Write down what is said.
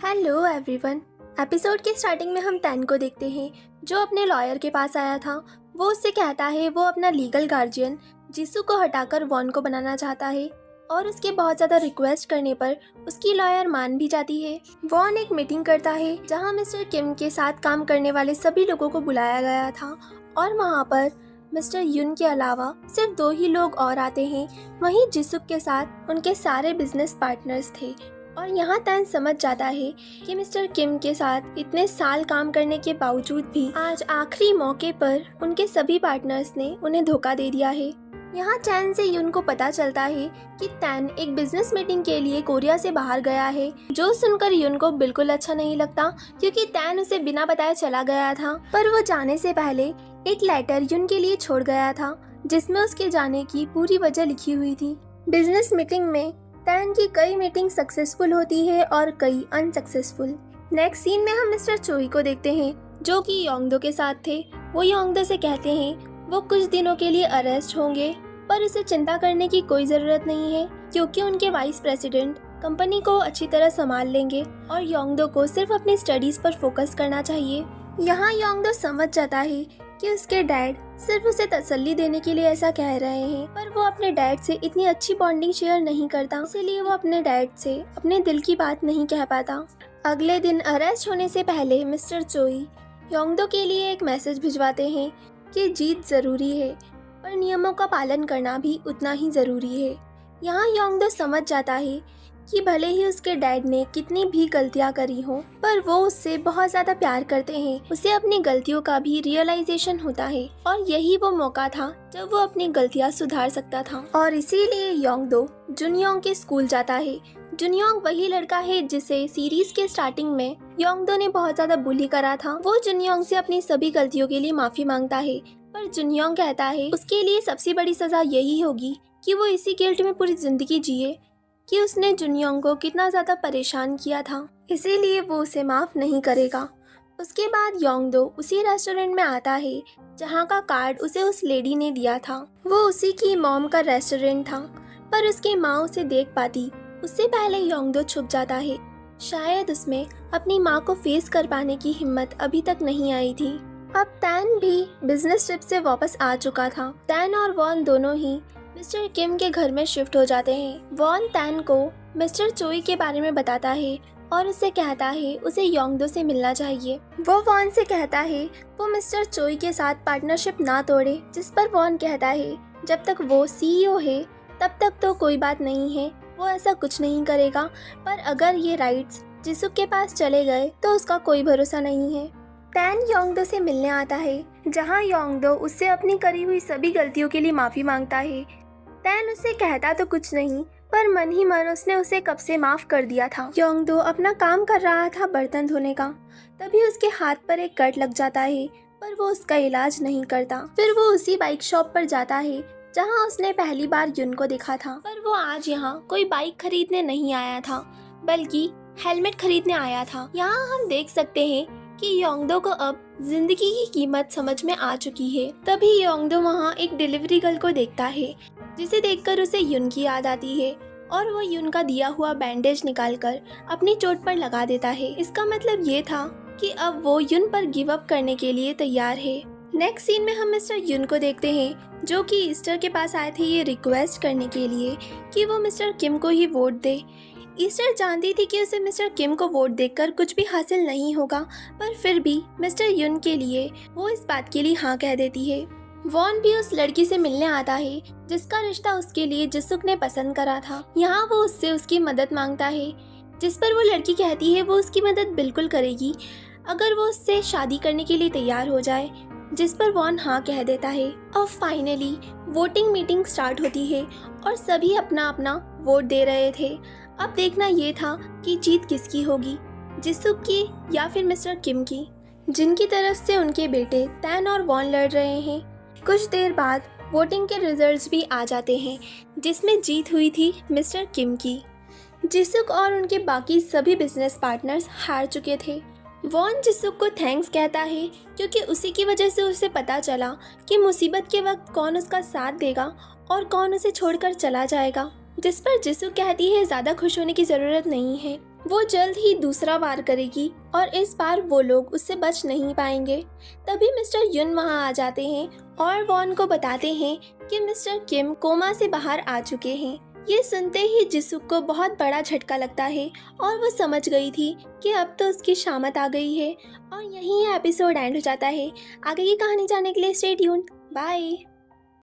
Hello everyone. Episode के starting में हम तैन को देखते हैं जो अपने लॉयर के पास आया था। वो उससे कहता है वो अपना लीगल गार्जियन जिसू को हटाकर वॉन को बनाना चाहता है और उसके बहुत ज़्यादा रिक्वेस्ट करने पर उसकी लॉयर मान भी जाती है। वॉन एक मीटिंग करता है जहां मिस्टर किम के साथ काम करने वाले सभी लोगों को बुलाया गया था और वहां पर मिस्टर युन के अलावा सिर्फ 2 ही लोग और आते हैं। वहीं जिसुक के साथ उनके सारे बिजनेस पार्टनर्स थे और यहाँ तैन समझ जाता है कि मिस्टर किम के साथ इतने साल काम करने के बावजूद भी आज आखिरी मौके पर उनके सभी पार्टनर्स ने उन्हें धोखा दे दिया है। यहाँ चैन से युन को पता चलता है कि तैन एक बिजनेस मीटिंग के लिए कोरिया से बाहर गया है, जो सुनकर युन को बिल्कुल अच्छा नहीं लगता क्योंकि तैन उसे बिना बताए चला गया था। पर वो जाने से पहले एक लेटर युन के लिए छोड़ गया था जिसमें उसके जाने की पूरी वजह लिखी हुई थी। बिजनेस मीटिंग में तैन की कई मीटिंग सक्सेसफुल होती है और कई अनसक्सेसफुल। नेक्स्ट सीन में हम मिस्टर चोई को देखते हैं जो कि योंगदो के साथ थे। वो योंगदो से कहते हैं वो कुछ दिनों के लिए अरेस्ट होंगे पर उसे चिंता करने की कोई ज़रूरत नहीं है क्योंकि उनके वाइस प्रेसिडेंट कंपनी को अच्छी तरह संभाल लेंगे और योंगदो को सिर्फ अपनी स्टडीज़ पर फोकस करना चाहिए। यहाँ योंगदो समझ जाता है कि उसके डैड सिर्फ उसे तसल्ली देने के लिए ऐसा कह रहे हैं, पर वो अपने डैड से इतनी अच्छी बॉन्डिंग शेयर नहीं करता, इसीलिए वो अपने डैड से अपने दिल की बात नहीं कह पाता। अगले दिन अरेस्ट होने से पहले मिस्टर चोई योंगदो के लिए एक मैसेज भिजवाते हैं कि जीत ज़रूरी है पर नियमों का पालन करना भी उतना ही ज़रूरी है। यहाँ योंगदो समझ जाता है कि भले ही उसके डैड ने कितनी भी गलतियां करी हो पर वो उससे बहुत ज्यादा प्यार करते हैं। उसे अपनी गलतियों का भी रियलाइजेशन होता है और यही वो मौका था जब वो अपनी गलतियां सुधार सकता था और इसीलिए योंगदो जुनयोंग के स्कूल जाता है। जुनयोंग वही लड़का है जिसे सीरीज के स्टार्टिंग में योंगदो ने बहुत ज्यादा बुली करा था। वो जुनयोंग से अपनी सभी गलतियों के लिए माफी मांगता है पर जुनयोंग कहता है उसके लिए सबसे बड़ी सजा यही होगी कि वो इसी गिल्ट में पूरी जिंदगी जिए कि उसने जुनयोंग को कितना ज़्यादा परेशान किया था, इसीलिए वो उसे माफ़ नहीं करेगा। उसके बाद योंगदो उसी रेस्टोरेंट में आता है जहाँ का कार्ड उसे उस लेडी ने दिया था। वो उसी की मॉम का रेस्टोरेंट था पर उसकी माँ उसे देख पाती उससे पहले योंगदो छुप जाता है। शायद उसमें अपनी माँ को फेस कर पाने की हिम्मत अभी तक नहीं आई थी। अब तैन भी बिजनेस ट्रिप से वापस आ चुका था। तैन और वॉन दोनों ही मिस्टर किम के घर में शिफ्ट हो जाते हैं। वॉन तैन को मिस्टर चोई के बारे में बताता है और उसे कहता है उसे योंगदो से मिलना चाहिए। वो वॉन से कहता है वो मिस्टर चोई के साथ पार्टनरशिप ना तोड़े, जिस पर वॉन कहता है जब तक वो सीईओ है तब तक तो कोई बात नहीं है, वो ऐसा कुछ नहीं करेगा, पर अगर ये राइट्स जिसुक के पास चले गए तो उसका कोई भरोसा नहीं है। तैन योंगदो से मिलने आता है जहाँ योंगदो उससे अपनी करी हुई सभी गलतियों के लिए माफ़ी मांगता है। तैन उसे कहता तो कुछ नहीं पर मन ही मन उसने उसे कब से माफ कर दिया था। योंगदो अपना काम कर रहा था बर्तन धोने का, तभी उसके हाथ पर एक कट लग जाता है पर वो उसका इलाज नहीं करता। फिर वो उसी बाइक शॉप पर जाता है जहां उसने पहली बार युन को देखा था, पर वो आज यहाँ कोई बाइक खरीदने नहीं आया था बल्कि हेलमेट खरीदने आया था। यहाँ हम देख सकते हैं कि योंगदो को अब जिंदगी की कीमत समझ में आ चुकी है। तभी योंगदो वहाँ एक डिलीवरी गर्ल को देखता है जिसे देखकर उसे युन की याद आती है और वो युन का दिया हुआ बैंडेज निकालकर अपनी चोट पर लगा देता है। इसका मतलब ये था कि अब वो युन पर गिव अप करने के लिए तैयार है। नेक्स्ट सीन में हम मिस्टर युन को देखते हैं जो कि ईस्टर के पास आए थे ये रिक्वेस्ट करने के लिए कि वो मिस्टर किम को ही वोट दे। ईस्टर जानती थी कि उसे मिस्टर किम को वोट देकर कुछ भी हासिल नहीं होगा, पर फिर भी मिस्टर युन के लिए वो इस बात के लिए हाँ कह देती है। वॉन भी उस लड़की से मिलने आता है जिसका रिश्ता उसके लिए जिसुक ने पसंद करा था। यहाँ वो उससे उसकी मदद मांगता है, जिस पर वो लड़की कहती है वो उसकी मदद बिल्कुल करेगी अगर वो उससे शादी करने के लिए तैयार हो जाए, जिस पर वॉन हाँ कह देता है। और फाइनली वोटिंग मीटिंग स्टार्ट होती है और सभी अपना अपना वोट दे रहे थे। अब देखना ये था कि जीत किसकी होगी, जिसुक की या फिर मिस्टर किम की, जिनकी तरफ से उनके बेटे तैन और वॉन लड़ रहे हैं। कुछ देर बाद वोटिंग के रिजल्ट्स भी आ जाते हैं जिसमें जीत हुई थी मिस्टर किम की। जिसुक और उनके बाकी सभी बिजनेस पार्टनर्स हार चुके थे। वॉन जिसुक को थैंक्स कहता है क्योंकि उसी की वजह से उसे पता चला कि मुसीबत के वक्त कौन उसका साथ देगा और कौन उसे छोड़कर चला जाएगा, जिस पर जिसुक कहती है ज़्यादा खुश होने की ज़रूरत नहीं है, वो जल्द ही दूसरा वार करेगी और इस बार वो लोग उससे बच नहीं पाएंगे। तभी मिस्टर युन वहाँ आ जाते हैं और वॉन को बताते हैं कि मिस्टर किम कोमा से बाहर आ चुके हैं। ये सुनते ही जिसुक को बहुत बड़ा झटका लगता है और वो समझ गई थी कि अब तो उसकी शामत आ गई है। और यहीं ये एपिसोड एंड हो जाता है। आगे की कहानी जानने के लिए स्टे ट्यून्ड। बाय।